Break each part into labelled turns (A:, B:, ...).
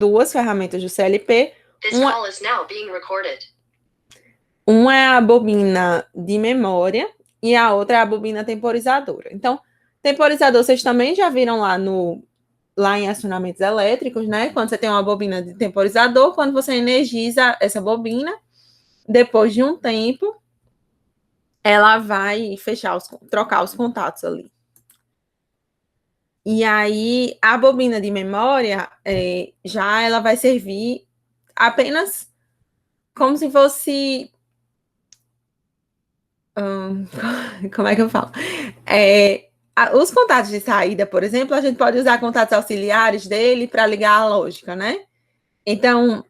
A: duas ferramentas do CLP. Uma é a bobina de memória e a outra é a bobina temporizadora. Então, temporizador, vocês também já viram lá em acionamentos elétricos, né? Quando você tem uma bobina de temporizador, quando você energiza essa bobina, depois de um tempo, ela vai trocar os contatos ali. E aí, a bobina de memória, já ela vai servir apenas como se fosse... como é que eu falo? Os contatos de saída, por exemplo, a gente pode usar contatos auxiliares dele para ligar a lógica, né? Então,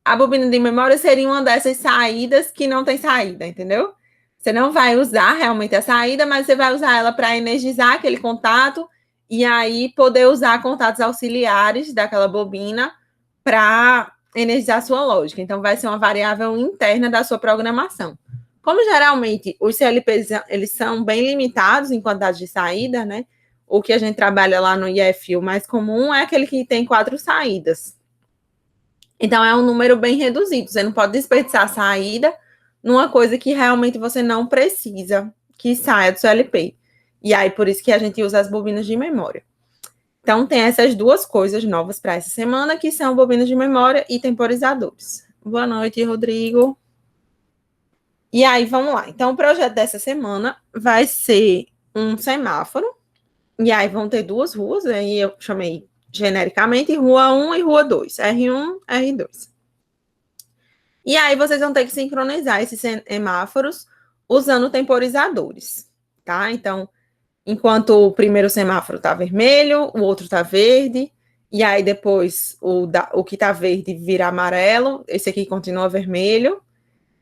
A: a bobina de memória seria uma dessas saídas que não tem saída, entendeu? Você não vai usar realmente a saída, mas você vai usar ela para energizar aquele contato e aí poder usar contatos auxiliares daquela bobina para energizar a sua lógica. Então, vai ser uma variável interna da sua programação. Como geralmente os CLPs eles são bem limitados em quantidade de saída, né? O que a gente trabalha lá no IF, o mais comum é aquele que tem 4 saídas. Então, é um número bem reduzido. Você não pode desperdiçar a saída numa coisa que realmente você não precisa que saia do CLP. E aí, por isso que a gente usa as bobinas de memória. Então, tem essas duas coisas novas para essa semana, que são bobinas de memória e temporizadores. Boa noite, Rodrigo. E aí, vamos lá. Então, o projeto dessa semana vai ser um semáforo. E aí, vão ter duas ruas. Aí, eu chamei genericamente Rua 1 e Rua 2. R1, R2. E aí, vocês vão ter que sincronizar esses semáforos usando temporizadores, tá? Então, enquanto o primeiro semáforo tá vermelho, o outro tá verde, e aí depois o que tá verde vira amarelo, esse aqui continua vermelho,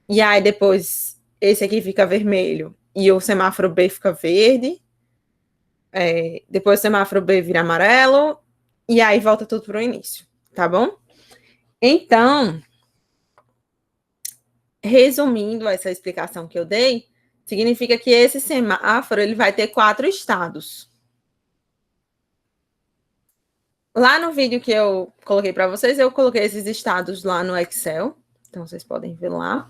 A: e aí depois esse aqui fica vermelho e o semáforo B fica verde, depois o semáforo B vira amarelo, e aí volta tudo pro início, tá bom? Então, resumindo essa explicação que eu dei, significa que esse semáforo ele vai ter 4 estados. Lá no vídeo que eu coloquei para vocês, eu coloquei esses estados lá no Excel. Então, vocês podem ver lá.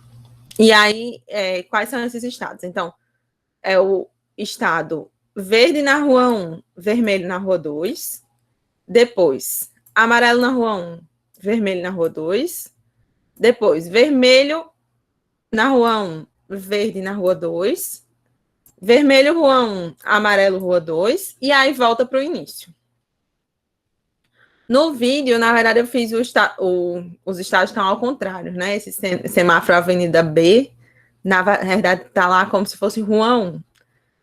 A: E aí, quais são esses estados? Então, é o estado verde na rua 1, vermelho na rua 2. Depois, amarelo na rua 1, vermelho na rua 2. Depois, vermelho na rua 1, verde na rua 2. Vermelho, rua 1, amarelo, rua 2. E aí, volta para o início. No vídeo, na verdade, eu fiz os estados estão ao contrário, né? Esse semáforo Avenida B, na verdade, está lá como se fosse Rua 1.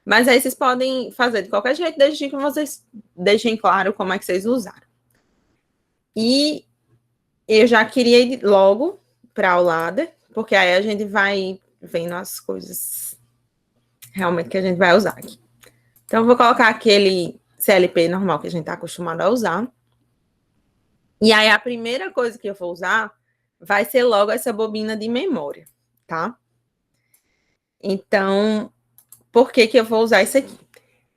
A: Mas aí vocês podem fazer de qualquer jeito, desde que vocês deixem claro como é que vocês usaram. E eu já queria ir logo para o ladder, porque aí a gente vai vendo as coisas realmente que a gente vai usar aqui. Então, eu vou colocar aquele CLP normal que a gente está acostumado a usar. E aí, a primeira coisa que eu vou usar vai ser logo essa bobina de memória, tá? Então, por que eu vou usar isso aqui?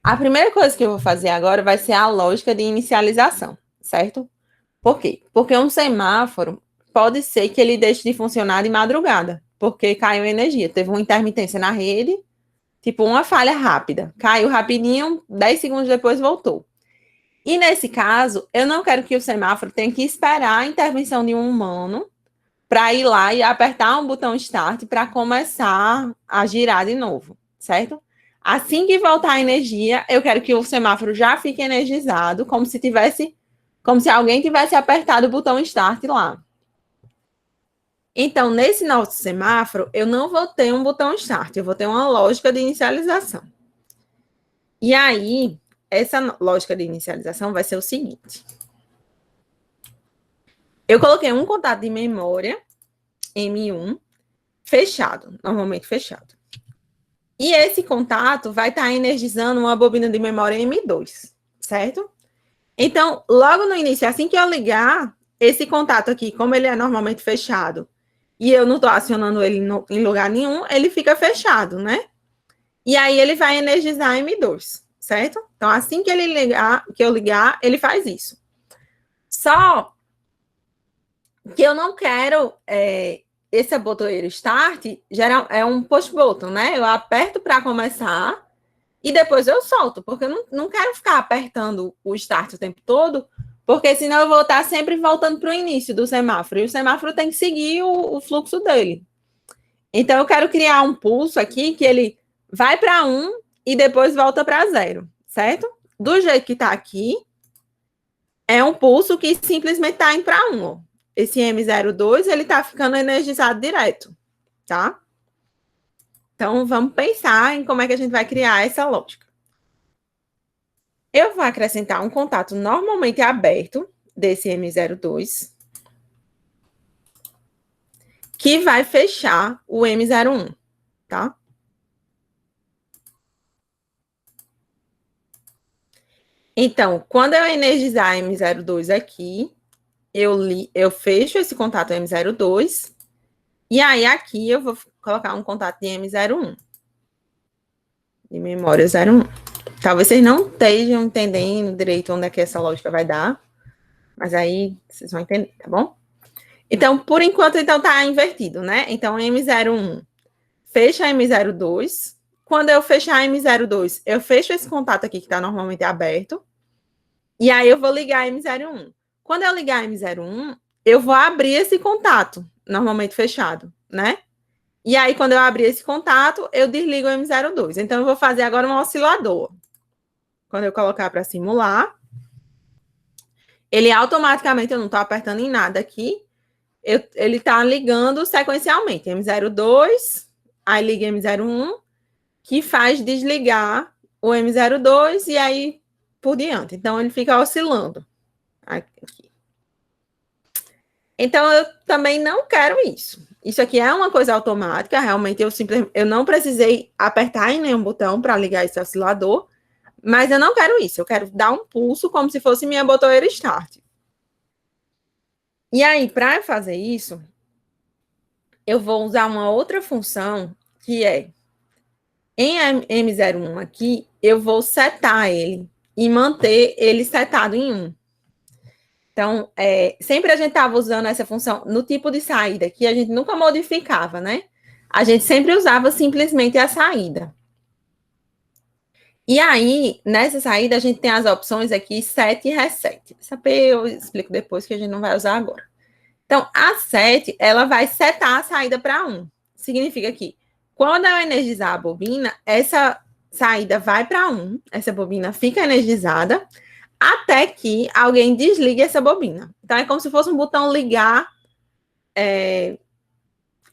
A: A primeira coisa que eu vou fazer agora vai ser a lógica de inicialização, certo? Por quê? Porque um semáforo pode ser que ele deixe de funcionar de madrugada, porque caiu energia, teve uma intermitência na rede, tipo uma falha rápida, caiu rapidinho, 10 segundos depois voltou. E nesse caso, eu não quero que o semáforo tenha que esperar a intervenção de um humano para ir lá e apertar um botão start para começar a girar de novo, certo? Assim que voltar a energia, eu quero que o semáforo já fique energizado, como se alguém tivesse apertado o botão start lá. Então, nesse nosso semáforo, eu não vou ter um botão start, eu vou ter uma lógica de inicialização. E aí, essa lógica de inicialização vai ser o seguinte. Eu coloquei um contato de memória, M1, fechado, normalmente fechado. E esse contato vai estar energizando uma bobina de memória M2, certo? Então, logo no início, assim que eu ligar esse contato aqui, como ele é normalmente fechado, e eu não estou acionando ele em lugar nenhum, ele fica fechado, né? E aí ele vai energizar M2, certo? Então, assim que eu ligar, ele faz isso. Só que eu não quero esse botoeiro start, geral, é um push button, né? Eu aperto para começar e depois eu solto, porque eu não quero ficar apertando o start o tempo todo, porque senão eu vou estar sempre voltando para o início do semáforo, e o semáforo tem que seguir o fluxo dele. Então, eu quero criar um pulso aqui que ele vai para 1 e depois volta para 0, certo? Do jeito que está aqui, é um pulso que simplesmente está indo para 1. Ó. Esse M02, ele está ficando energizado direto, tá? Então, vamos pensar em como é que a gente vai criar essa lógica. Eu vou acrescentar um contato normalmente aberto desse M02, que vai fechar o M01, tá? Então, quando eu energizar M02 aqui, eu fecho esse contato M02, e aí aqui eu vou colocar um contato de M01, de memória 01. Talvez vocês não estejam entendendo direito onde é que essa lógica vai dar, mas aí vocês vão entender, tá bom? Então, por enquanto, então tá invertido, né? Então, M01 fecha M02. Quando eu fechar M02, eu fecho esse contato aqui que está normalmente aberto. E aí eu vou ligar M01. Quando eu ligar M01, eu vou abrir esse contato, normalmente fechado, né? E aí, quando eu abrir esse contato, eu desligo o M02. Então, eu vou fazer agora um oscilador. Quando eu colocar para simular, ele automaticamente, eu não estou apertando em nada aqui, ele está ligando sequencialmente. M02, aí liga M01, que faz desligar o M02 e aí por diante. Então, ele fica oscilando. Aqui. Então, eu também não quero isso. Isso aqui é uma coisa automática, realmente eu não precisei apertar em nenhum botão para ligar esse oscilador, mas eu não quero isso. Eu quero dar um pulso como se fosse minha botoeira start. E aí, para fazer isso, eu vou usar uma outra função que é em M01 aqui, eu vou setar ele e manter ele setado em 1. Então, sempre a gente estava usando essa função no tipo de saída, que a gente nunca modificava, né? A gente sempre usava simplesmente a saída. E aí, nessa saída, a gente tem as opções aqui, set e reset. Essa P eu explico depois, que a gente não vai usar agora. Então, a set, ela vai setar a saída para 1. Significa que, quando eu energizar a bobina, essa saída vai para 1, essa bobina fica energizada, até que alguém desligue essa bobina. Então, é como se fosse um botão ligar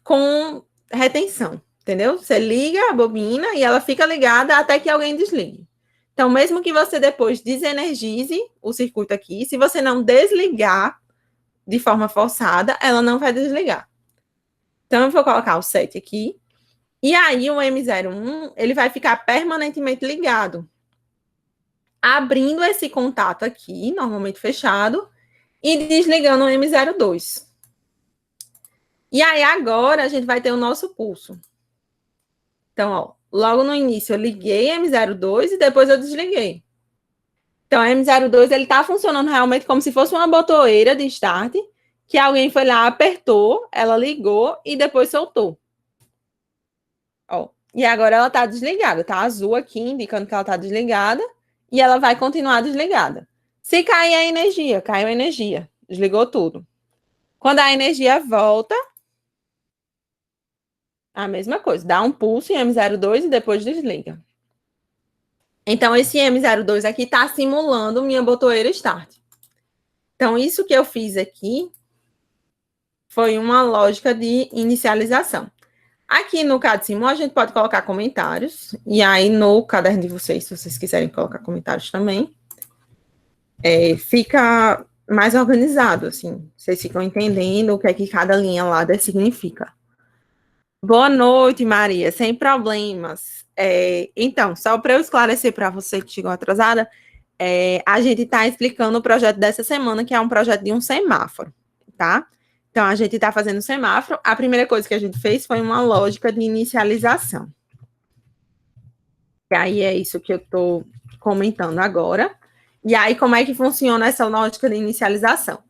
A: com retenção, entendeu? Você liga a bobina e ela fica ligada até que alguém desligue. Então, mesmo que você depois desenergize o circuito aqui, se você não desligar de forma forçada, ela não vai desligar. Então, eu vou colocar o set aqui. E aí, o M01, ele vai ficar permanentemente ligado, abrindo esse contato aqui, normalmente fechado, e desligando o M02. E aí, agora, a gente vai ter o nosso pulso. Então, ó, logo no início, eu liguei M02 e depois eu desliguei. Então, a M02, ele tá funcionando realmente como se fosse uma botoeira de start, que alguém foi lá, apertou, ela ligou e depois soltou. Ó, e agora ela tá desligada, tá azul aqui, indicando que ela tá desligada, e ela vai continuar desligada. Se cair a energia, caiu a energia, desligou tudo. Quando a energia volta, a mesma coisa, dá um pulso em M02 e depois desliga. Então, esse M02 aqui está simulando minha botoeira start. Então, isso que eu fiz aqui foi uma lógica de inicialização. Aqui no CAD-Simu, a gente pode colocar comentários, e aí no caderno de vocês, se vocês quiserem colocar comentários também, fica mais organizado, assim, vocês ficam entendendo o que é que cada linha lá significa. Boa noite, Maria, sem problemas. Então, só para eu esclarecer para você que chegou atrasada, a gente está explicando o projeto dessa semana, que é um projeto de um semáforo, tá? Então, a gente está fazendo o semáforo. A primeira coisa que a gente fez foi uma lógica de inicialização. E aí é isso que eu estou comentando agora. E aí, como é que funciona essa lógica de inicialização?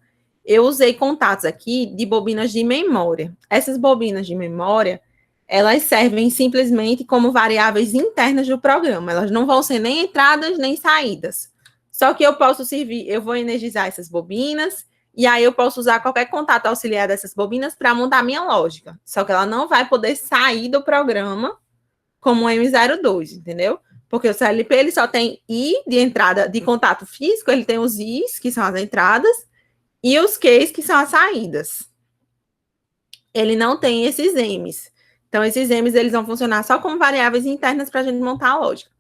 A: eu usei contatos aqui de bobinas de memória. Essas bobinas de memória, elas servem simplesmente como variáveis internas do programa. Elas não vão ser nem entradas nem saídas. Só que eu posso servir, eu vou energizar essas bobinas, e aí eu posso usar qualquer contato auxiliar dessas bobinas para montar minha lógica. Só que ela não vai poder sair do programa como o M02, entendeu? Porque o CLP ele só tem I de entrada de contato físico, ele tem os Is, que são as entradas, e os Qs, que são as saídas. Ele não tem esses M's. Então, esses M's eles vão funcionar só como variáveis internas para a gente montar a lógica.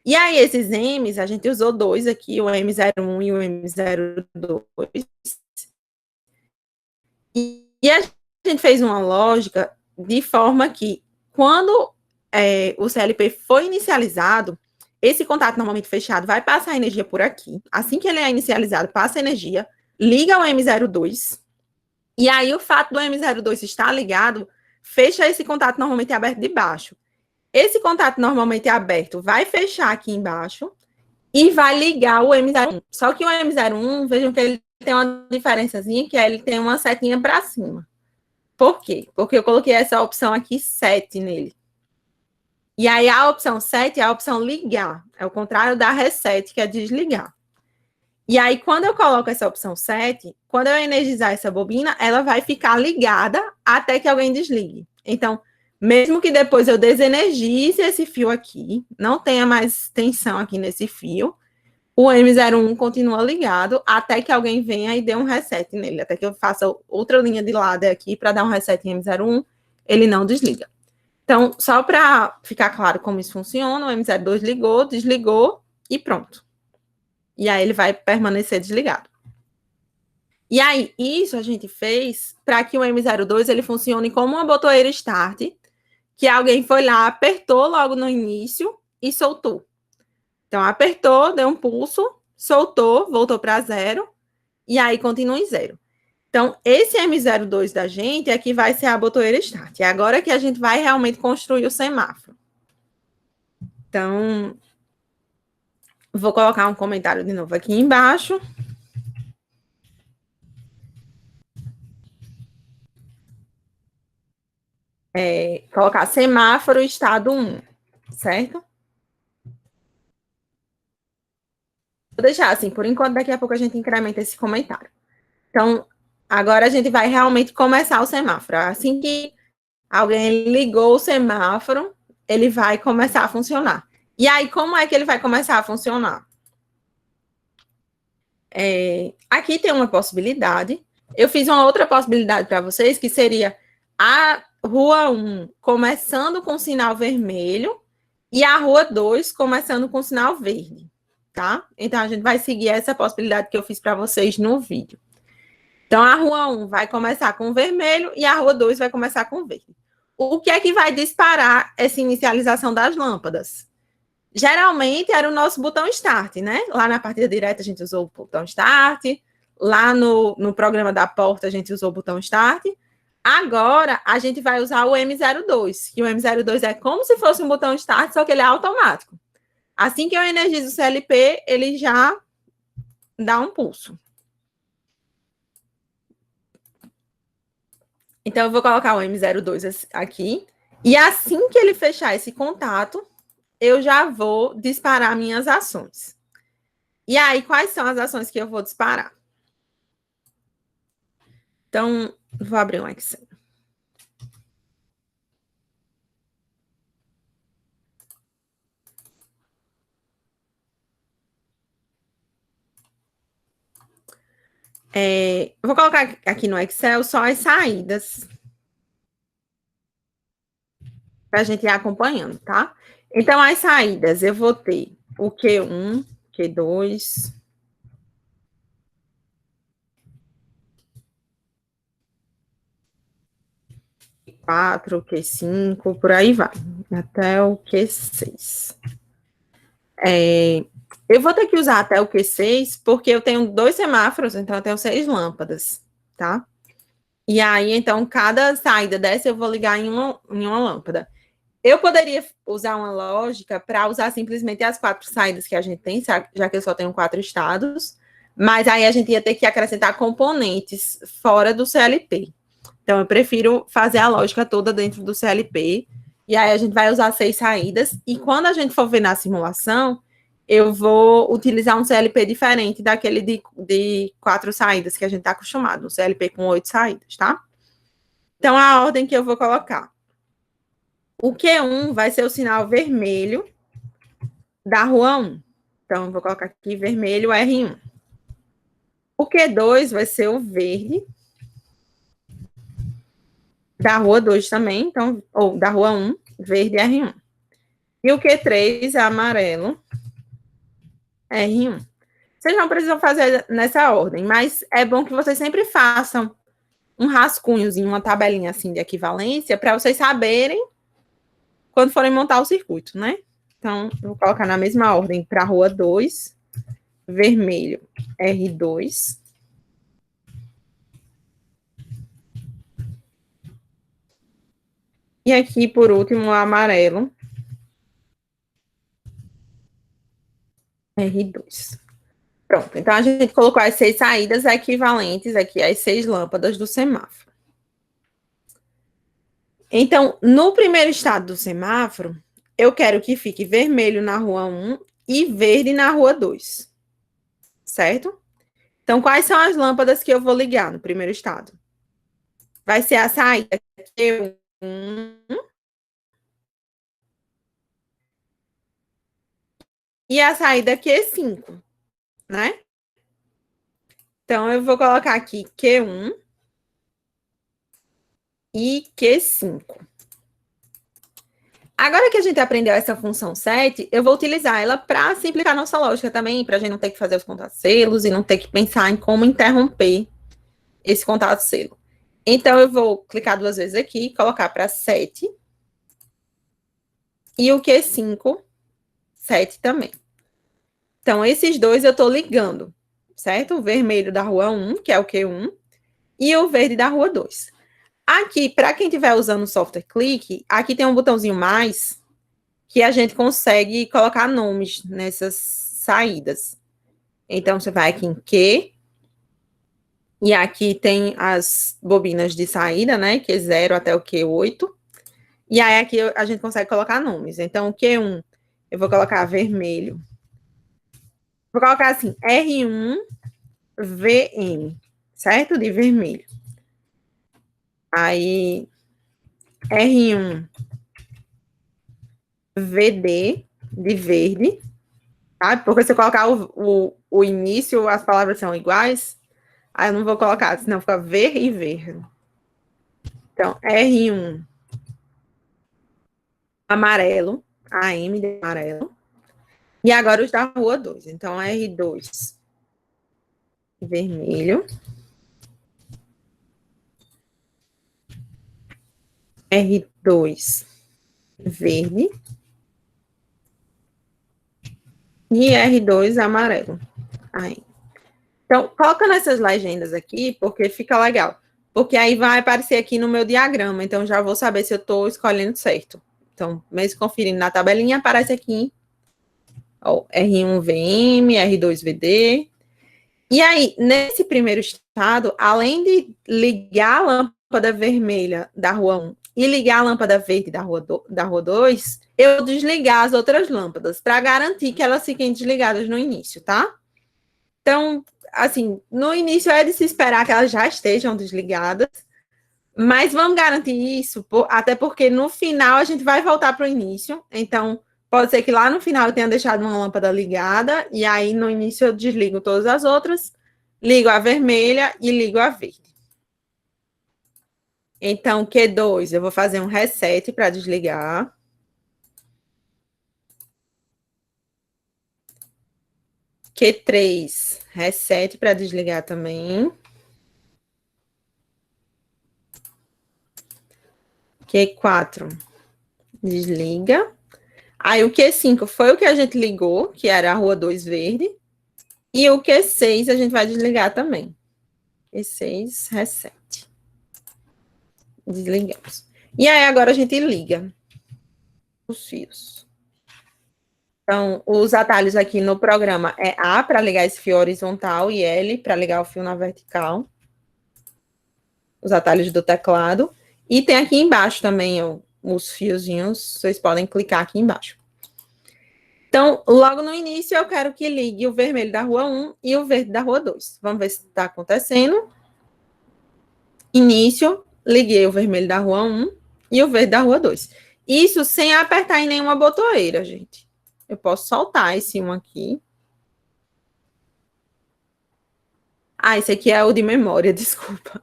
A: E aí, esses M's, a gente usou dois aqui, o M01 e o M02. E a gente fez uma lógica de forma que, quando o CLP foi inicializado, esse contato normalmente fechado vai passar energia por aqui. Assim que ele é inicializado, passa energia, liga o M02, e aí o fato do M02 estar ligado, fecha esse contato normalmente aberto de baixo. Esse contato normalmente aberto vai fechar aqui embaixo e vai ligar o M01. Só que o M01, vejam que ele tem uma diferençazinha, que é ele tem uma setinha para cima. Por quê? Porque eu coloquei essa opção aqui 7 nele. E aí a opção 7 é a opção ligar. É o contrário da reset, que é desligar. E aí, quando eu coloco essa opção 7, quando eu energizar essa bobina, ela vai ficar ligada até que alguém desligue. Então, mesmo que depois eu desenergize esse fio aqui, não tenha mais tensão aqui nesse fio, o M01 continua ligado até que alguém venha e dê um reset nele. Até que eu faça outra linha de lado aqui para dar um reset em M01, ele não desliga. Então, só para ficar claro como isso funciona, o M02 ligou, desligou e pronto. E aí ele vai permanecer desligado. E aí, isso a gente fez para que o M02 ele funcione como uma botoeira start, que alguém foi lá, apertou logo no início e soltou. Então, apertou, deu um pulso, soltou, voltou para 0, e aí continua em 0. Então, esse M02 da gente é que vai ser a botoeira start. É agora que a gente vai realmente construir o semáforo. Então, vou colocar um comentário de novo aqui embaixo. Colocar semáforo estado 1, certo? Vou deixar assim, por enquanto, daqui a pouco a gente incrementa esse comentário. Então, agora a gente vai realmente começar o semáforo. Assim que alguém ligou o semáforo, ele vai começar a funcionar. E aí, como é que ele vai começar a funcionar? Aqui tem uma possibilidade. Eu fiz uma outra possibilidade para vocês, que seria a rua 1 começando com sinal vermelho e a rua 2 começando com sinal verde, tá? Então, a gente vai seguir essa possibilidade que eu fiz para vocês no vídeo. Então, a rua 1 vai começar com vermelho e a rua 2 vai começar com verde. O que é que vai disparar essa inicialização das lâmpadas? Geralmente era o nosso botão Start, né? Lá na partida direta a gente usou o botão Start, lá no programa da porta a gente usou o botão Start. Agora a gente vai usar o M02, que o M02 é como se fosse um botão Start, só que ele é automático. Assim que eu energizo o CLP, ele já dá um pulso. Então, eu vou colocar o M02 aqui. E assim que ele fechar esse contato, eu já vou disparar minhas ações. E aí, quais são as ações que eu vou disparar? Então, vou abrir um Excel. Vou colocar aqui no Excel só as saídas para a gente ir acompanhando, tá? Então, as saídas, eu vou ter o Q1, Q2, Q4, Q5, por aí vai, até o Q6. Eu vou ter que usar até o Q6, porque eu tenho 2 semáforos, então eu tenho 6 lâmpadas, tá? E aí, então, cada saída dessa eu vou ligar em uma lâmpada. Eu poderia usar uma lógica para usar simplesmente as 4 saídas que a gente tem, já que eu só tenho 4 estados, Mas aí a gente ia ter que acrescentar componentes fora do CLP. Então, eu prefiro fazer a lógica toda dentro do CLP. E aí a gente vai usar 6 saídas. E quando a gente for ver na simulação, eu vou utilizar um CLP diferente daquele de 4 saídas que a gente está acostumado. Um CLP com 8 saídas, tá? Então, a ordem que eu vou colocar. O Q1 vai ser o sinal vermelho da rua 1. Então, eu vou colocar aqui vermelho R1. O Q2 vai ser o verde da rua 2 também, então, ou da rua 1, verde R1. E o Q3 é amarelo R1. Vocês não precisam fazer nessa ordem, mas é bom que vocês sempre façam um rascunhozinho, uma tabelinha assim de equivalência, para vocês saberem quando forem montar o circuito, né? Então, eu vou colocar na mesma ordem para a rua 2, vermelho R2. E aqui, por último, o amarelo R2. Pronto, então a gente colocou as 6 saídas equivalentes aqui às 6 lâmpadas do semáforo. Então, no primeiro estado do semáforo, eu quero que fique vermelho na rua 1 e verde na rua 2. Certo? Então, quais são as lâmpadas que eu vou ligar no primeiro estado? Vai ser a saída Q1 e a saída Q5, né? Então, eu vou colocar aqui Q1 e Q5. Agora que a gente aprendeu essa função 7, eu vou utilizar ela para simplificar nossa lógica também, para a gente não ter que fazer os contato-selos e não ter que pensar em como interromper esse contato-selo. Então, eu vou clicar 2 vezes aqui, colocar para 7. E o Q5, 7 também. Então, esses dois eu estou ligando, certo? O vermelho da rua 1, que é o Q1, e o verde da rua 2. Aqui, para quem estiver usando o software Click, aqui tem um botãozinho mais, que a gente consegue colocar nomes nessas saídas. Então, você vai aqui em Q, e aqui tem as bobinas de saída, né? Q0 até o Q8. E aí, aqui a gente consegue colocar nomes. Então, o Q1, eu vou colocar vermelho. Vou colocar assim, R1VM, certo? De vermelho. Aí, R1VD, de verde. Tá? Porque se eu colocar o início, as palavras são iguais. Aí eu não vou colocar, senão fica ver e ver. Então, R1 amarelo, AM de amarelo. E agora os da rua 2. Então, R2 vermelho. R2 verde. E R2 amarelo. Aí. Então, coloca nessas legendas aqui, porque fica legal. Porque aí vai aparecer aqui no meu diagrama, então já vou saber se eu estou escolhendo certo. Então, mesmo conferindo na tabelinha, aparece aqui, ó, R1VM, R2VD. E aí, nesse primeiro estado, além de ligar a lâmpada vermelha da rua 1 e ligar a lâmpada verde da rua 2, eu desligar as outras lâmpadas, para garantir que elas fiquem desligadas no início, tá? Então, assim, no início é de se esperar que elas já estejam desligadas, mas vamos garantir isso, até porque no final a gente vai voltar para o início, então pode ser que lá no final eu tenha deixado uma lâmpada ligada, e aí no início eu desligo todas as outras, ligo a vermelha e ligo a verde. Então, Q2, eu vou fazer um reset para desligar. Q3, reset para desligar também. Q4, desliga. Aí o Q5 foi o que a gente ligou, que era a rua 2 verde. E o Q6 a gente vai desligar também. Q6, reset. Desligamos. E aí agora a gente liga os fios. Então, os atalhos aqui no programa é A para ligar esse fio horizontal e L para ligar o fio na vertical. Os atalhos do teclado. E tem aqui embaixo também os fiozinhos, vocês podem clicar aqui embaixo. Então, logo no início, eu quero que ligue o vermelho da rua 1 e o verde da rua 2. Vamos ver se está acontecendo. Início, liguei o vermelho da rua 1 e o verde da rua 2. Isso sem apertar em nenhuma botoeira, gente. Eu posso soltar esse um aqui. Ah, esse aqui é o de memória, desculpa.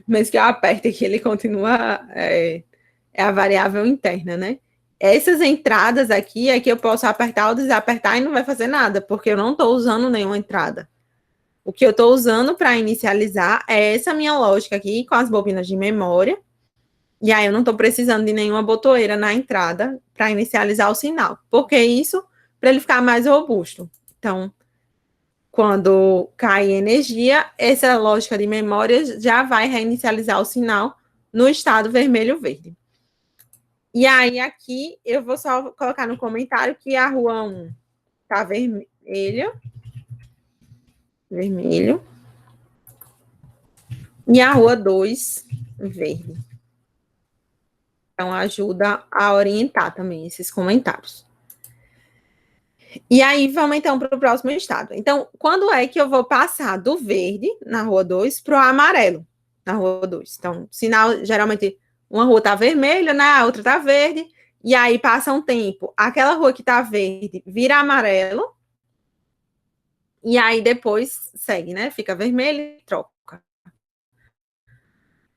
A: Mas que eu aperte aqui, ele continua... É a variável interna, né? Essas entradas aqui é que eu posso apertar ou desapertar e não vai fazer nada, porque eu não estou usando nenhuma entrada. O que eu estou usando para inicializar é essa minha lógica aqui com as bobinas de memória. E aí eu não estou precisando de nenhuma botoeira na entrada para inicializar o sinal. Por que isso? Para ele ficar mais robusto. Então, quando cai energia, essa lógica de memória já vai reinicializar o sinal no estado vermelho-verde. E aí, aqui, eu vou só colocar no comentário que a rua 1 tá vermelho. E a rua 2, verde. Então, ajuda a orientar também esses comentários. E aí, vamos então para o próximo estado. Então, quando é que eu vou passar do verde, na rua 2, para o amarelo, na rua 2? Então, sinal, geralmente, uma rua tá vermelha, né? A outra tá verde. E aí, passa um tempo. Aquela rua que tá verde vira amarelo. E aí, depois, segue, né? Fica vermelho e troca.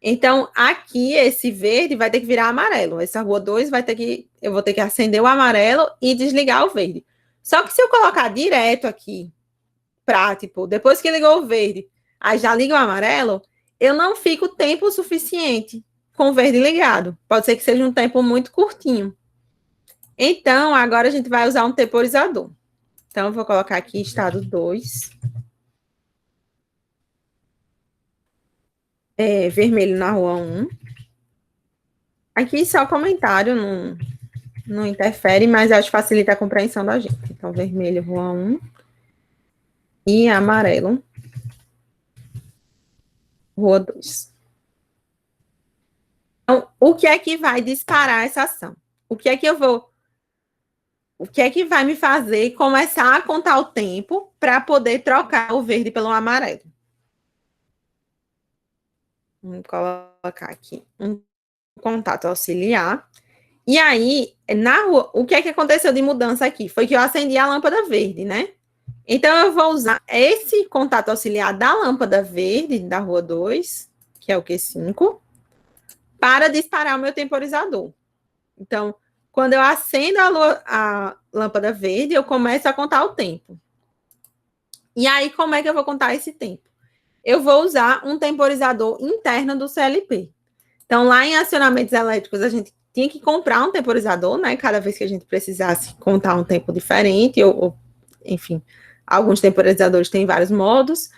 A: Então, aqui, esse verde vai ter que virar amarelo. Essa rua 2 vai ter que... Eu vou ter que acender o amarelo e desligar o verde. Só que se eu colocar direto aqui, pra, tipo, depois que ligou o verde, aí já liga o amarelo, eu não fico tempo suficiente com o verde ligado. Pode ser que seja um tempo muito curtinho. Então, agora a gente vai usar um temporizador. Então, eu vou colocar aqui estado 2. Vermelho na rua 1. Aqui só comentário, não interfere, mas acho que facilita a compreensão da gente. Então, vermelho, rua 1. E amarelo, rua 2. Então, o que é que vai disparar essa ação? O que é que vai me fazer começar a contar o tempo para poder trocar o verde pelo amarelo? Vamos colocar aqui um contato auxiliar. E aí, na rua, o que é que aconteceu de mudança aqui? Foi que eu acendi a lâmpada verde, né? Então, eu vou usar esse contato auxiliar da lâmpada verde, da rua 2, que é o Q5, para disparar o meu temporizador. Então, quando eu acendo a lâmpada verde, eu começo a contar o tempo. E aí, como é que eu vou contar esse tempo? Eu vou usar um temporizador interno do CLP. Então, lá em acionamentos elétricos, a gente tinha que comprar um temporizador, né? Cada vez que a gente precisasse contar um tempo diferente, ou enfim, alguns temporizadores têm vários modos,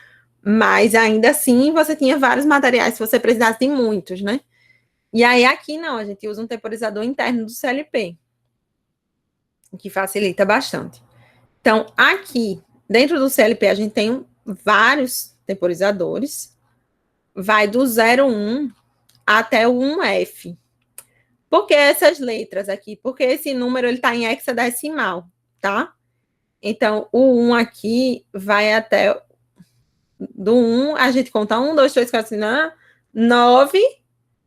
A: mas ainda assim você tinha vários materiais se você precisasse de muitos, né? E aí aqui não, a gente usa um temporizador interno do CLP, que facilita bastante. Então, aqui, dentro do CLP, a gente tem vários temporizadores, vai do 01 até o 1F. Por que essas letras aqui? Porque esse número ele está em hexadecimal, tá? Então, o 1 aqui vai até do 1, a gente conta 1, 2, 3, 4, 5, 9,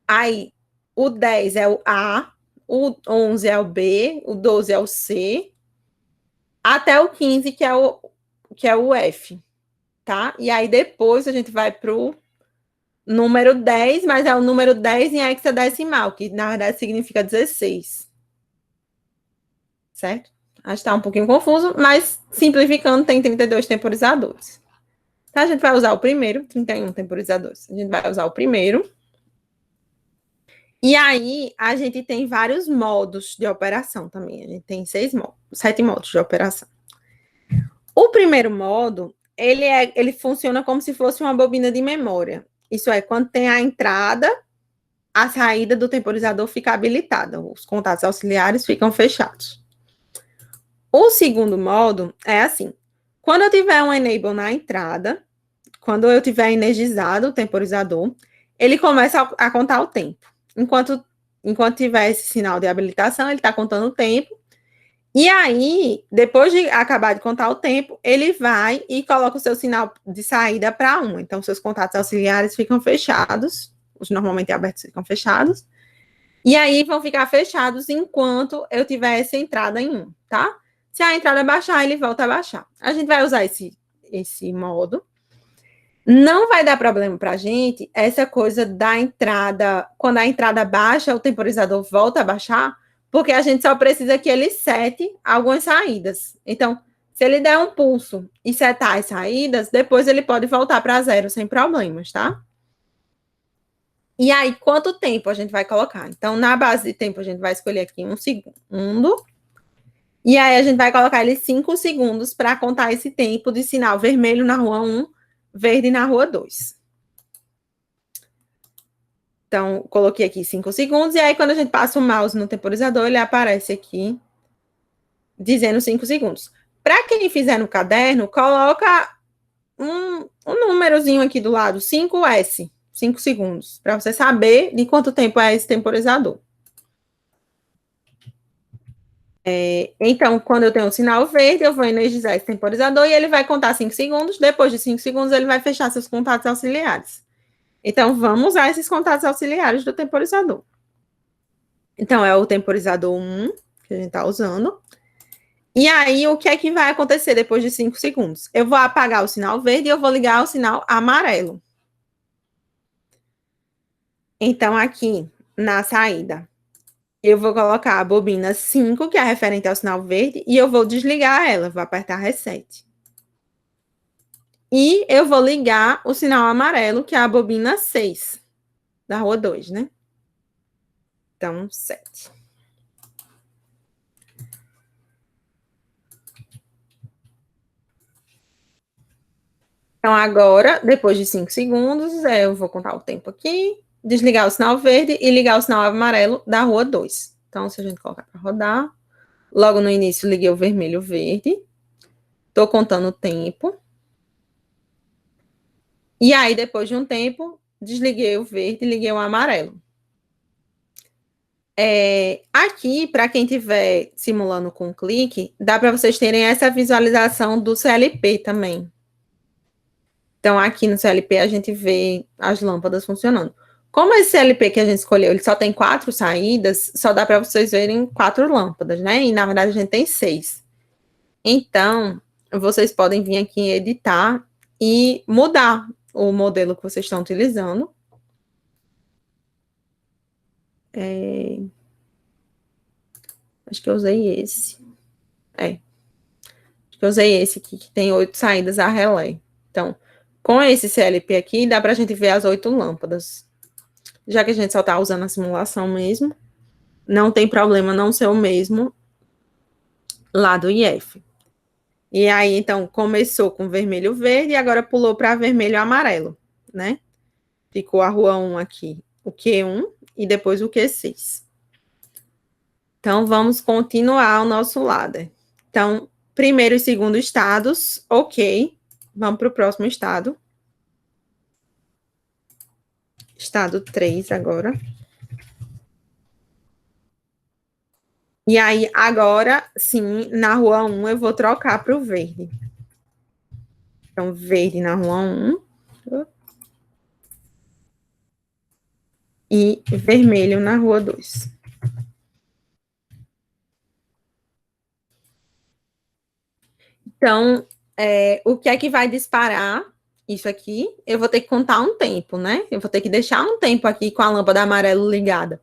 A: aí o 10 é o A, o 11 é o B, o 12 é o C, até o 15, que é o F, tá? E aí depois a gente vai pro número 10, mas é o número 10 em hexadecimal, que na verdade significa 16. Certo? Acho que tá um pouquinho confuso, mas simplificando, tem 32 temporizadores. Então, a gente vai usar o primeiro, 31 temporizadores. A gente vai usar o primeiro. E aí, a gente tem vários modos de operação também. A gente tem 7 modos de operação. O primeiro modo, ele funciona como se fosse uma bobina de memória. Isso é, quando tem a entrada, a saída do temporizador fica habilitada. Os contatos auxiliares ficam fechados. O segundo modo é assim. Quando eu tiver um enable na entrada, quando eu tiver energizado o temporizador, ele começa a contar o tempo. Enquanto tiver esse sinal de habilitação, ele está contando o tempo. E aí, depois de acabar de contar o tempo, ele vai e coloca o seu sinal de saída para 1. Então, seus contatos auxiliares ficam fechados, os normalmente abertos ficam fechados. E aí, vão ficar fechados enquanto eu tiver essa entrada em 1, tá? Se a entrada baixar, ele volta a baixar. A gente vai usar esse modo. Não vai dar problema para a gente essa coisa da entrada, quando a entrada baixa, o temporizador volta a baixar, porque a gente só precisa que ele sete algumas saídas. Então, se ele der um pulso e setar as saídas, depois ele pode voltar para 0 sem problemas, tá? E aí, quanto tempo a gente vai colocar? Então, na base de tempo, a gente vai escolher aqui 1 segundo. E aí, a gente vai colocar ele 5 segundos para contar esse tempo de sinal vermelho na rua 1, verde na rua 2. Então, coloquei aqui 5 segundos, e aí quando a gente passa o mouse no temporizador, ele aparece aqui, dizendo 5 segundos. Para quem fizer no caderno, coloca um númerozinho aqui do lado, 5S, 5 segundos, para você saber de quanto tempo é esse temporizador. Então, quando eu tenho o sinal verde, eu vou energizar esse temporizador e ele vai contar 5 segundos. Depois de 5 segundos, ele vai fechar seus contatos auxiliares. Então, vamos usar esses contatos auxiliares do temporizador. Então, é o temporizador 1 que a gente está usando. E aí, o que é que vai acontecer depois de 5 segundos? Eu vou apagar o sinal verde e eu vou ligar o sinal amarelo. Então, aqui na saída, eu vou colocar a bobina 5, que é referente ao sinal verde, e eu vou desligar ela, vou apertar reset. E eu vou ligar o sinal amarelo, que é a bobina 6, da rua 2, né? Então, 7. Então, agora, depois de 5 segundos, eu vou contar o tempo aqui, desligar o sinal verde e ligar o sinal amarelo da rua 2. Então, se a gente colocar para rodar, logo no início liguei o vermelho e o verde. Estou contando o tempo. E aí, depois de um tempo, desliguei o verde e liguei o amarelo. Aqui, para quem estiver simulando com clique, dá para vocês terem essa visualização do CLP também. Então, aqui no CLP, a gente vê as lâmpadas funcionando. Como esse CLP que a gente escolheu, ele só tem 4 saídas, só dá para vocês verem 4 lâmpadas, né? E, na verdade, a gente tem 6. Então, vocês podem vir aqui em editar e mudar o modelo que vocês estão utilizando. Acho que eu usei esse. Acho que eu usei esse aqui, que tem 8 saídas a relé. Então, com esse CLP aqui, dá para a gente ver as 8 lâmpadas. Já que a gente só está usando a simulação mesmo, não tem problema não ser o mesmo lá do IF. E aí, então, começou com vermelho verde e agora pulou para vermelho amarelo, né? Ficou a rua 1 aqui, o Q1 e depois o Q6. Então, vamos continuar o nosso ladder. Então, primeiro e segundo estados, ok. Vamos para o próximo estado. Estado 3 agora. E aí, agora, sim, na rua 1, eu vou trocar para o verde. Então, verde na rua 1. E vermelho na rua 2. Então, o que é que vai disparar isso aqui? Eu vou ter que contar um tempo, né? Eu vou ter que deixar um tempo aqui com a lâmpada amarela ligada.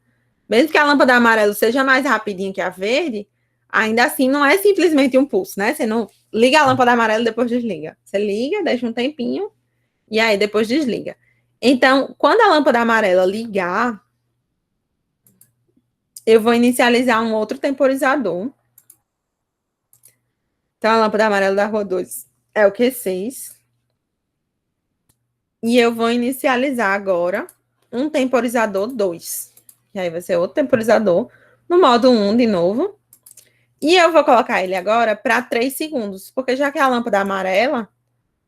A: Mesmo que a lâmpada amarela seja mais rapidinha que a verde, ainda assim não é simplesmente um pulso, né? Você não liga a lâmpada amarela e depois desliga. Você liga, deixa um tempinho e aí depois desliga. Então, quando a lâmpada amarela ligar, eu vou inicializar um outro temporizador. Então, a lâmpada amarela da rua 2 é o Q6. E eu vou inicializar agora um temporizador 2. E aí vai ser outro temporizador no modo 1 de novo. E eu vou colocar ele agora para 3 segundos, porque já que é a lâmpada amarela,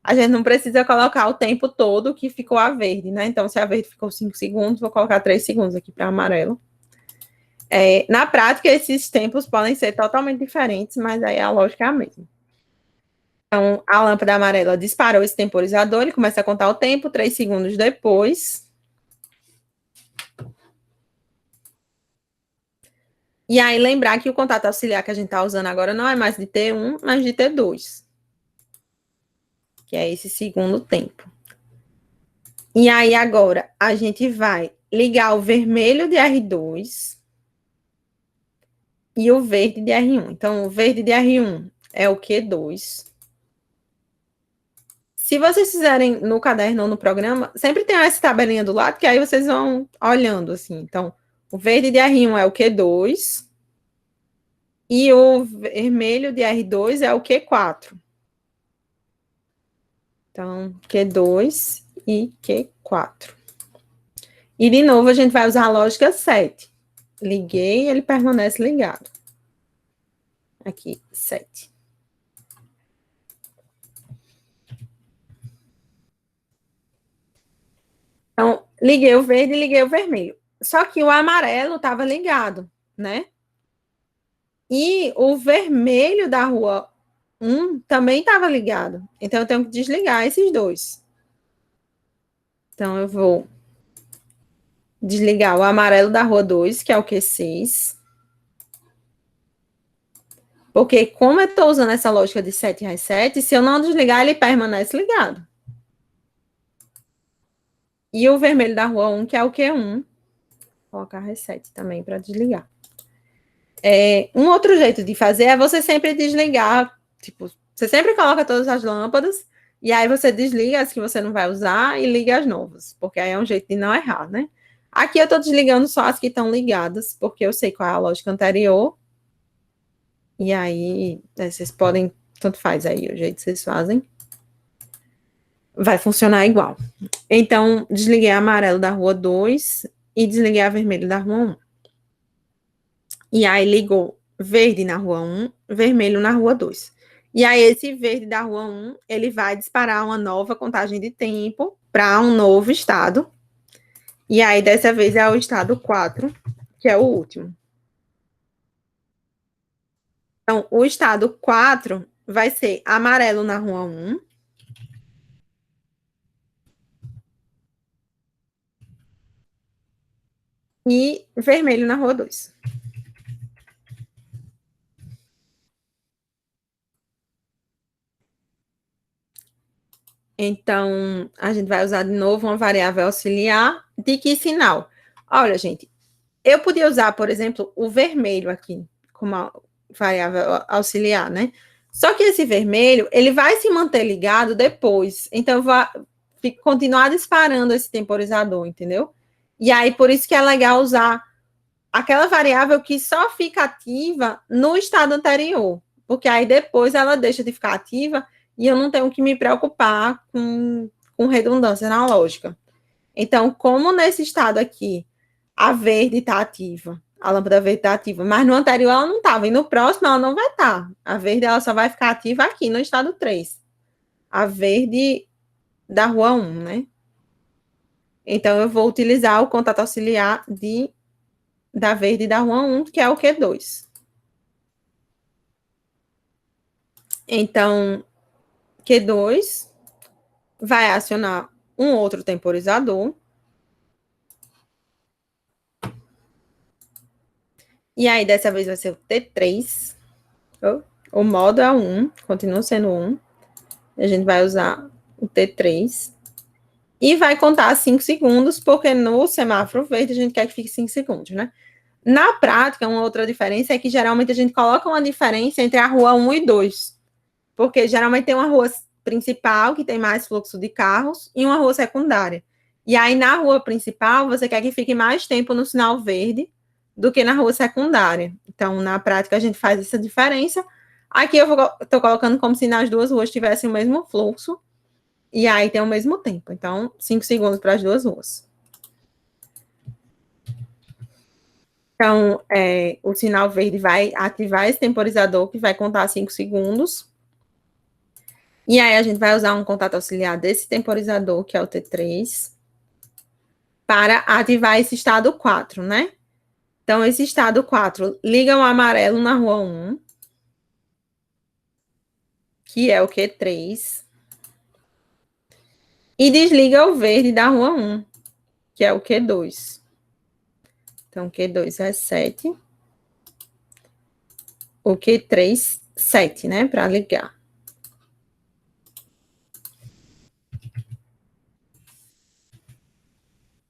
A: a gente não precisa colocar o tempo todo que ficou a verde, né? Então, se a verde ficou 5 segundos, vou colocar 3 segundos aqui para amarelo. Na prática, esses tempos podem ser totalmente diferentes, mas aí a lógica é a mesma. Então, a lâmpada amarela disparou esse temporizador, ele começa a contar o tempo, 3 segundos depois. E aí, lembrar que o contato auxiliar que a gente está usando agora não é mais de T1, mas de T2. Que é esse segundo tempo. E aí, agora, a gente vai ligar o vermelho de R2 e o verde de R1. Então, o verde de R1 é o Q2. Se vocês fizerem no caderno ou no programa, sempre tem essa tabelinha do lado, que aí vocês vão olhando, assim. Então, o verde de R1 é o Q2 e o vermelho de R2 é o Q4. Então, Q2 e Q4. E, de novo, a gente vai usar a lógica 7. Liguei, ele permanece ligado. Aqui, 7. Então, liguei o verde e liguei o vermelho. Só que o amarelo estava ligado, né? E o vermelho da rua 1 também estava ligado. Então, eu tenho que desligar esses dois. Então, eu vou desligar o amarelo da rua 2, que é o Q6. Porque, como eu estou usando essa lógica de 7 às 7, se eu não desligar, ele permanece ligado. E o vermelho da rua 1, que é o Q1. Vou colocar reset também para desligar. Um outro jeito de fazer é você sempre desligar. Tipo, você sempre coloca todas as lâmpadas e aí você desliga as que você não vai usar e liga as novas. Porque aí é um jeito de não errar, né? Aqui eu estou desligando só as que estão ligadas, porque eu sei qual é a lógica anterior. E aí, vocês podem, tanto faz aí o jeito que vocês fazem. Vai funcionar igual. Então, desliguei a amarelo da rua 2 e desliguei a vermelho da rua 1. E aí, ligou verde na rua 1, vermelho na rua 2. E aí, esse verde da rua 1, ele vai disparar uma nova contagem de tempo para um novo estado. E aí, dessa vez, é o estado 4, que é o último. Então, o estado 4 vai ser amarelo na rua 1. E vermelho na rua 2. Então, a gente vai usar de novo uma variável auxiliar. De que sinal? Olha, gente, eu podia usar, por exemplo, o vermelho aqui, como variável auxiliar, né? Só que esse vermelho, ele vai se manter ligado depois. Então, eu vou continuar disparando esse temporizador, entendeu? E aí, por isso que é legal usar aquela variável que só fica ativa no estado anterior. Porque aí depois ela deixa de ficar ativa e eu não tenho que me preocupar com redundância na lógica. Então, como nesse estado aqui, a verde está ativa, a lâmpada verde está ativa, mas no anterior ela não estava, e no próximo ela não vai estar. A verde ela só vai ficar ativa aqui no estado 3. A verde da rua 1, né? Então, eu vou utilizar o contato auxiliar da verde da rua 1, que é o Q2. Então, Q2 vai acionar um outro temporizador. E aí, dessa vez, vai ser o T3. O modo é 1, continua sendo 1. A gente vai usar o T3. E vai contar 5 segundos, porque no semáforo verde a gente quer que fique 5 segundos, né? Na prática, uma outra diferença é que geralmente a gente coloca uma diferença entre a rua 1 e 2. Porque geralmente tem uma rua principal que tem mais fluxo de carros e uma rua secundária. E aí na rua principal você quer que fique mais tempo no sinal verde do que na rua secundária. Então, na prática, a gente faz essa diferença. Aqui eu estou colocando como se nas duas ruas tivessem o mesmo fluxo. E aí tem o mesmo tempo. Então, 5 segundos para as duas ruas. Então, o sinal verde vai ativar esse temporizador, que vai contar 5 segundos. E aí, a gente vai usar um contato auxiliar desse temporizador, que é o T3, para ativar esse estado 4, né? Então, esse estado 4 liga o amarelo na rua 1, que é o Q3, e desliga o verde da rua 1, que é o Q2. Então, Q2 é 7. O Q3, 7, né? Para ligar.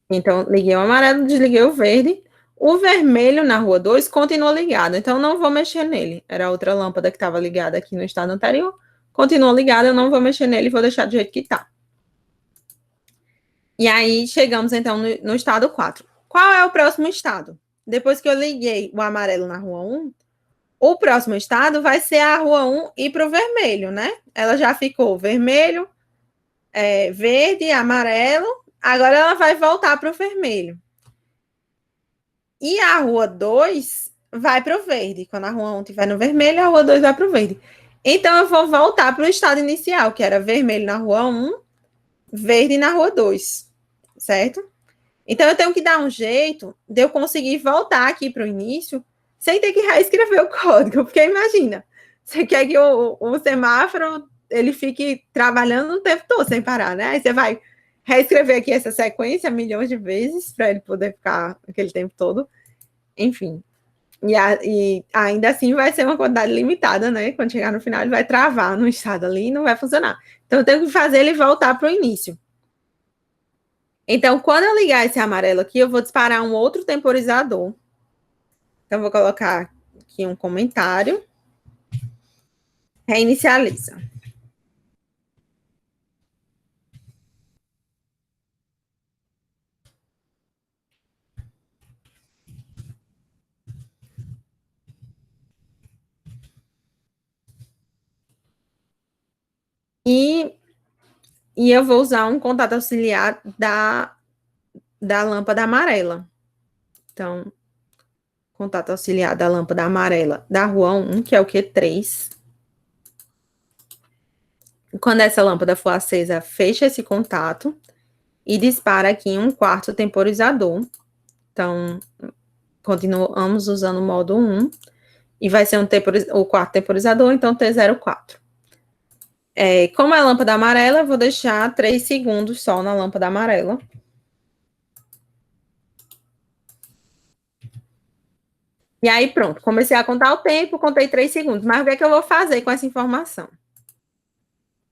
A: Então, liguei o amarelo, desliguei o verde. O vermelho na rua 2 continua ligado, então não vou mexer nele. Era outra lâmpada que estava ligada aqui no estado anterior. Continua ligada, eu não vou mexer nele, vou deixar do jeito que está. E aí, chegamos então no estado 4. Qual é o próximo estado? Depois que eu liguei o amarelo na rua 1, o próximo estado vai ser a rua 1 ir para o vermelho, né? Ela já ficou vermelho, verde, amarelo. Agora ela vai voltar para o vermelho. E a rua 2 vai para o verde. Quando a rua 1 estiver no vermelho, a rua 2 vai para o verde. Então, eu vou voltar para o estado inicial, que era vermelho na rua 1, verde na rua 2, certo? Então, eu tenho que dar um jeito de eu conseguir voltar aqui para o início sem ter que reescrever o código. Porque imagina, você quer que o semáforo ele fique trabalhando o tempo todo sem parar, né? Aí você vai reescrever aqui essa sequência milhões de vezes para ele poder ficar aquele tempo todo. Enfim. E ainda assim vai ser uma quantidade limitada, né? Quando chegar no final, ele vai travar no estado ali e não vai funcionar. Então, eu tenho que fazer ele voltar para o início. Então, quando eu ligar esse amarelo aqui, eu vou disparar um outro temporizador. Então, vou colocar aqui um comentário. Reinicializa. E eu vou usar um contato auxiliar da lâmpada amarela. Então, contato auxiliar da lâmpada amarela da rua 1, que é o Q3. Quando essa lâmpada for acesa, fecha esse contato e dispara aqui um quarto temporizador. Então, continuamos usando o modo 1 e vai ser o quarto temporizador, então T04. Como é lâmpada amarela, eu vou deixar 3 segundos só na lâmpada amarela. E aí, pronto, comecei a contar o tempo, contei 3 segundos. Mas o que é que eu vou fazer com essa informação?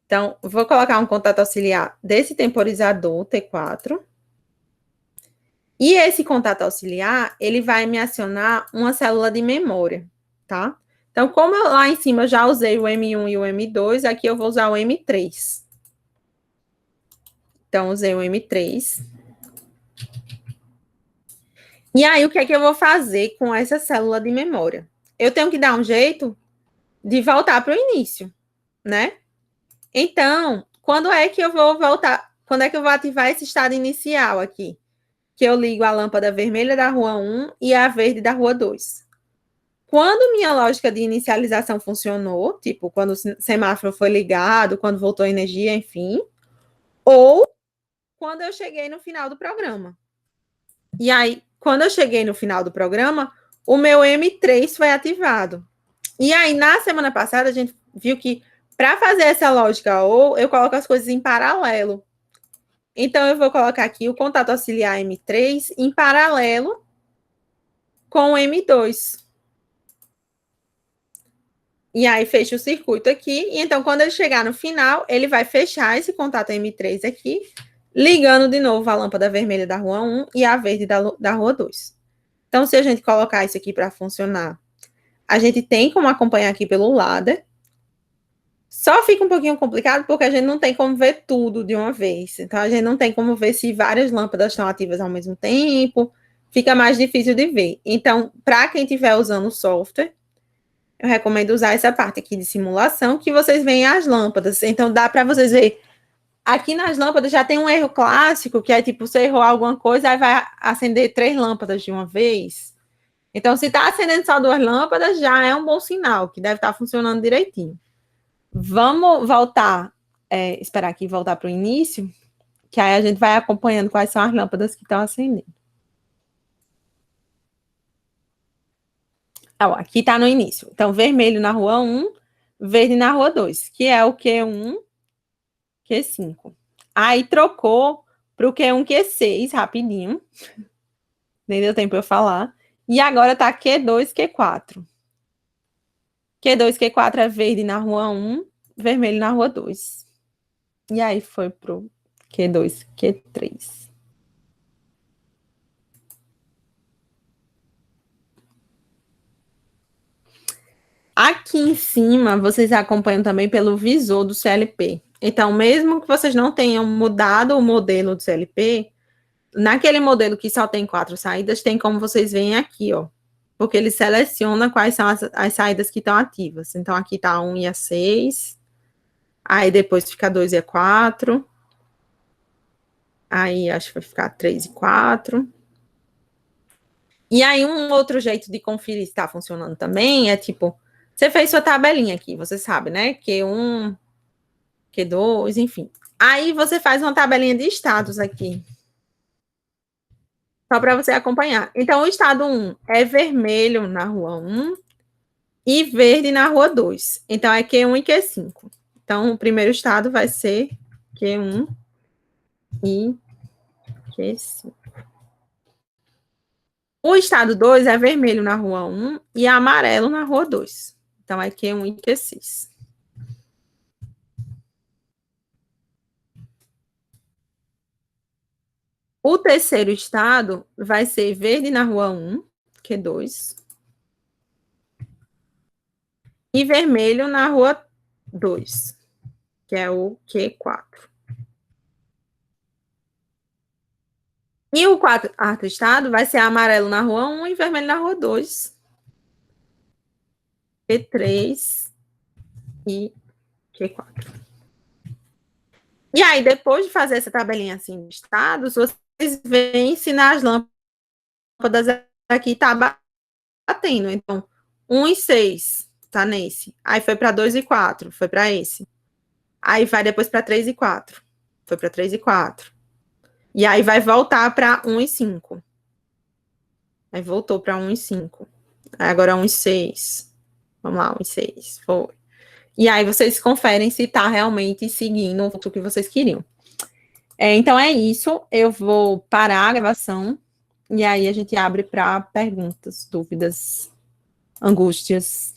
A: Então, vou colocar um contato auxiliar desse temporizador, T4. E esse contato auxiliar, ele vai me acionar uma célula de memória, tá? Então, como lá em cima eu já usei o M1 e o M2, aqui eu vou usar o M3. Então, usei o M3. E aí, o que é que eu vou fazer com essa célula de memória? Eu tenho que dar um jeito de voltar para o início, né? Então, quando é que eu vou voltar? Quando é que eu vou ativar esse estado inicial aqui? Que eu ligo a lâmpada vermelha da rua 1 e a verde da rua 2. Quando minha lógica de inicialização funcionou, tipo, quando o semáforo foi ligado, quando voltou a energia, enfim, ou quando eu cheguei no final do programa. E aí, quando eu cheguei no final do programa, o meu M3 foi ativado. E aí, na semana passada, a gente viu que para fazer essa lógica, ou eu coloco as coisas em paralelo. Então, eu vou colocar aqui o contato auxiliar M3 em paralelo com o M2. E aí, fecha o circuito aqui. E então, quando ele chegar no final, ele vai fechar esse contato M3 aqui, ligando de novo a lâmpada vermelha da rua 1 e a verde da rua 2. Então, se a gente colocar isso aqui para funcionar, a gente tem como acompanhar aqui pelo ladder. Só fica um pouquinho complicado porque a gente não tem como ver tudo de uma vez. Então, a gente não tem como ver se várias lâmpadas estão ativas ao mesmo tempo. Fica mais difícil de ver. Então, para quem estiver usando o software, eu recomendo usar essa parte aqui de simulação, que vocês veem as lâmpadas. Então, dá para vocês ver. Aqui nas lâmpadas já tem um erro clássico, que é tipo, você errou alguma coisa, aí vai acender 3 lâmpadas de uma vez. Então, se está acendendo só 2 lâmpadas, já é um bom sinal, que deve estar funcionando direitinho. Vamos voltar, esperar aqui voltar para o início, que aí a gente vai acompanhando quais são as lâmpadas que estão acendendo. Ó, aqui está no início. Então, vermelho na rua 1, verde na rua 2, que é o Q1, Q5. Aí trocou para o Q1, Q6, rapidinho. Nem deu tempo eu falar. E agora tá Q2, Q4. Q2, Q4 é verde na rua 1, vermelho na rua 2. E aí foi pro Q2, Q3. Aqui em cima, vocês acompanham também pelo visor do CLP. Então, mesmo que vocês não tenham mudado o modelo do CLP, naquele modelo que só tem 4 saídas, tem como vocês veem aqui, ó. Porque ele seleciona quais são as saídas que estão ativas. Então, aqui tá 1 e a 6. Aí depois fica 2 e a 4. Aí acho que vai ficar 3 e 4. E aí, um outro jeito de conferir se está funcionando também é tipo, você fez sua tabelinha aqui, você sabe, né? Q1, Q2, enfim. Aí você faz uma tabelinha de estados aqui. Só para você acompanhar. Então, o estado 1 é vermelho na rua 1 e verde na rua 2. Então, é Q1 e Q5. Então, o primeiro estado vai ser Q1 e Q5. O estado 2 é vermelho na rua 1 e amarelo na rua 2. Então, é Q1 e Q6. O terceiro estado vai ser verde na rua 1, Q2, e vermelho na rua 2, que é o Q4. E o quarto estado vai ser amarelo na rua 1 e vermelho na rua 2, Q3 e Q4. E aí, depois de fazer essa tabelinha assim de estados, vocês veem se nas lâmpadas aqui tá batendo. Então, 1 e 6 tá nesse. Aí foi para 2 e 4, foi para esse. Aí vai depois para 3 e 4. Foi para 3 e 4. E aí vai voltar para 1 e 5. Aí voltou para 1 e 5. Aí agora 1 e 6. Vamos lá, 1 e 6. Foi. E aí vocês conferem se tá realmente seguindo o que vocês queriam. Então é isso. Eu vou parar a gravação. E aí a gente abre para perguntas, dúvidas, angústias.